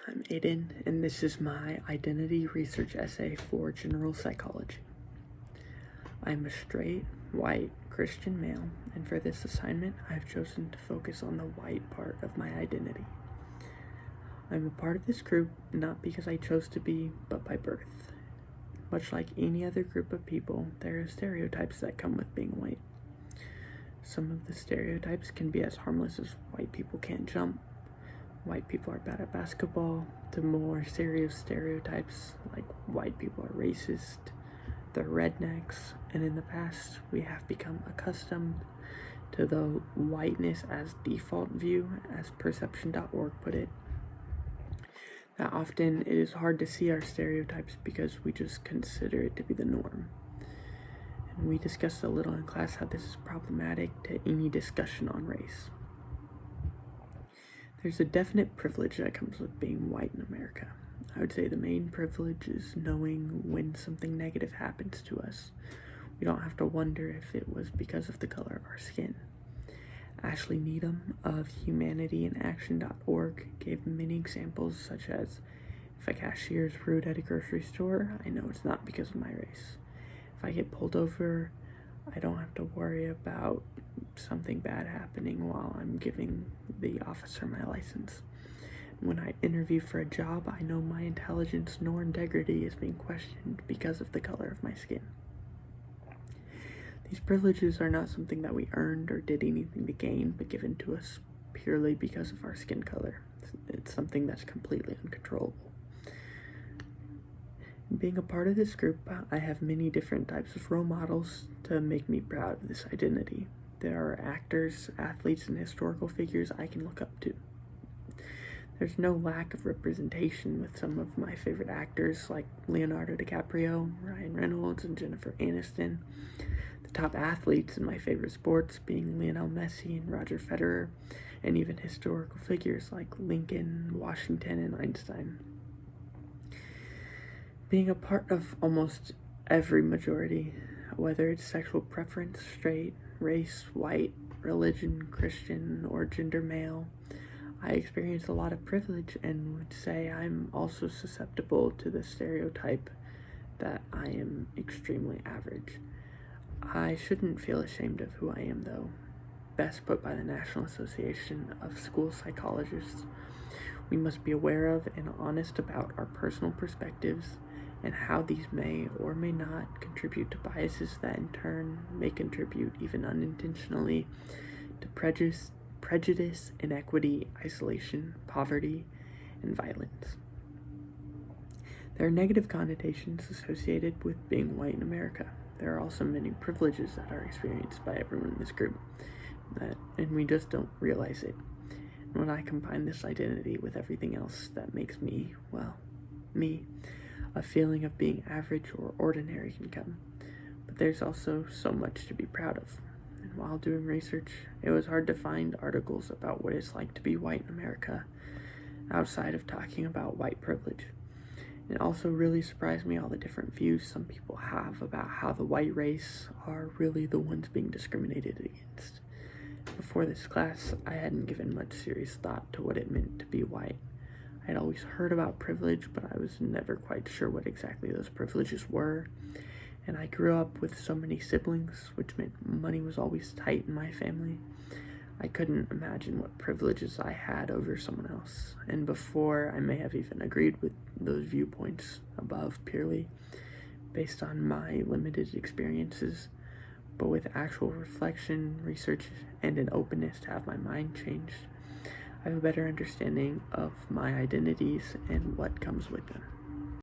I'm Aiden, and this is my identity research essay for general psychology. I'm a straight, white, Christian male, and for this assignment, I've chosen to focus on the white part of my identity. I'm a part of this group not because I chose to be, but by birth. Much like any other group of people, there are stereotypes that come with being white. Some of the stereotypes can be as harmless as white people can't jump, white people are bad at basketball, to more serious stereotypes like white people are racist, they're rednecks, and in the past we have become accustomed to the whiteness as default view, as perception.org put it. That often it is hard to see our stereotypes because we just consider it to be the norm. And we discussed a little in class how this is problematic to any discussion on race. There's a definite privilege that comes with being white in America. I would say the main privilege is knowing when something negative happens to us. We don't have to wonder if it was because of the color of our skin. Ashley Needham of humanityandaction.org gave many examples, such as, if a cashier is rude at a grocery store, I know it's not because of my race. If I get pulled over, I don't have to worry about something bad happening while I'm giving the officer my license. When I interview for a job, I know my intelligence nor integrity is being questioned because of the color of my skin. These privileges are not something that we earned or did anything to gain, but given to us purely because of our skin color. It's something that's completely uncontrollable. Being a part of this group, I have many different types of role models to make me proud of this identity. There are actors, athletes, and historical figures I can look up to. There's no lack of representation with some of my favorite actors like Leonardo DiCaprio, Ryan Reynolds, and Jennifer Aniston. The top athletes in my favorite sports being Lionel Messi and Roger Federer, and even historical figures like Lincoln, Washington, and Einstein. Being a part of almost every majority, whether it's sexual preference, straight, race, white, religion, Christian, or gender male, I experience a lot of privilege and would say I'm also susceptible to the stereotype that I am extremely average. I shouldn't feel ashamed of who I am, though. Best put by the National Association of School Psychologists, we must be aware of and honest about our personal perspectives and how these may or may not contribute to biases that in turn may contribute, even unintentionally, to prejudice, inequity, isolation, poverty, and violence. There are negative connotations associated with being white in America. There are also many privileges that are experienced by everyone in this group, and we just don't realize it. And when I combine this identity with everything else that makes me, well, me, a feeling of being average or ordinary can come. But there's also so much to be proud of. And while doing research, it was hard to find articles about what it's like to be white in America outside of talking about white privilege. It also really surprised me all the different views some people have about how the white race are really the ones being discriminated against. Before this class, I hadn't given much serious thought to what it meant to be white. I'd always heard about privilege, but I was never quite sure what exactly those privileges were. And I grew up with so many siblings, which meant money was always tight in my family. I couldn't imagine what privileges I had over someone else. And before, I may have even agreed with those viewpoints above purely based on my limited experiences. But with actual reflection, research, and an openness to have my mind changed, I have a better understanding of my identities and what comes with them.